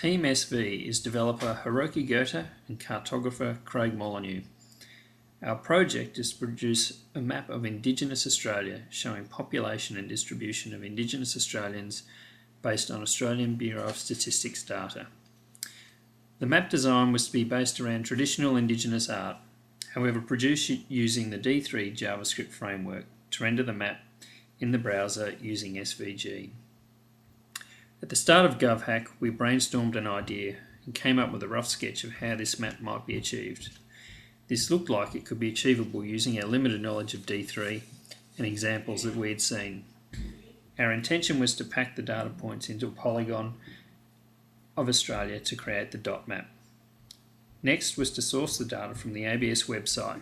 Team SV is developer Hiroki Goethe and cartographer Craig Molyneux. Our project is to produce a map of Indigenous Australia showing population and distribution of Indigenous Australians based on Australian Bureau of Statistics data. The map design was to be based around traditional Indigenous art, however produced using the D3 JavaScript framework to render the map in the browser using SVG. At the start of GovHack, we brainstormed an idea and came up with a rough sketch of how this map might be achieved. This looked like it could be achievable using our limited knowledge of D3 and examples that we had seen. Our intention was to pack the data points into a polygon of Australia to create the dot map. Next was to source the data from the ABS website,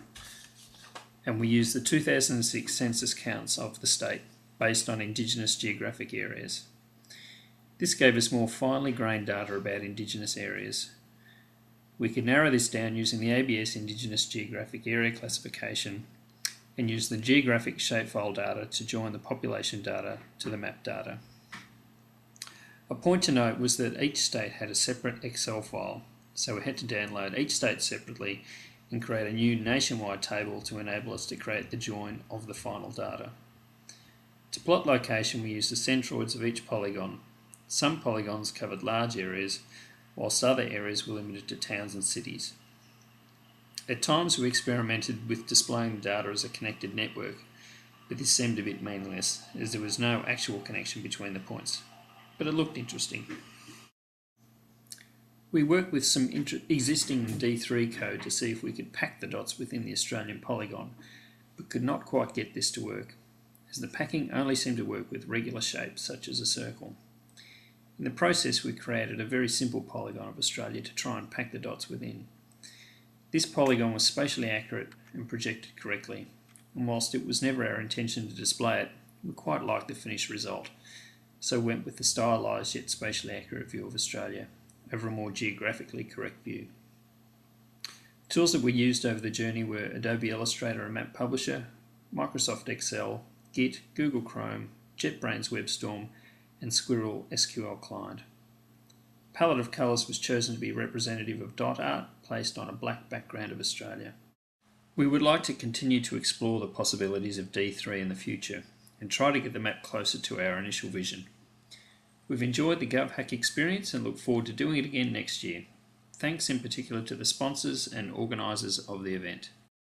and we used the 2006 census counts of the state based on Indigenous geographic areas. This gave us more finely grained data about Indigenous areas. We could narrow this down using the ABS Indigenous Geographic Area classification and use the geographic shapefile data to join the population data to the map data. A point to note was that each state had a separate Excel file, so we had to download each state separately and create a new nationwide table to enable us to create the join of the final data. To plot location, we used the centroids of each polygon. Some polygons covered large areas, whilst other areas were limited to towns and cities. At times we experimented with displaying the data as a connected network, but this seemed a bit meaningless as there was no actual connection between the points, but it looked interesting. We worked with some existing D3 code to see if we could pack the dots within the Australian polygon, but could not quite get this to work, as the packing only seemed to work with regular shapes such as a circle. In the process, we created a very simple polygon of Australia to try and pack the dots within. This polygon was spatially accurate and projected correctly, and whilst it was never our intention to display it, we quite liked the finished result, so went with the stylised yet spatially accurate view of Australia over a more geographically correct view. Tools that we used over the journey were Adobe Illustrator and Map Publisher, Microsoft Excel, Git, Google Chrome, JetBrains WebStorm, and Squirrel SQL Client. Palette of colours was chosen to be representative of dot art placed on a black background of Australia. We would like to continue to explore the possibilities of D3 in the future and try to get the map closer to our initial vision. We've enjoyed the GovHack experience and look forward to doing it again next year. Thanks in particular to the sponsors and organisers of the event.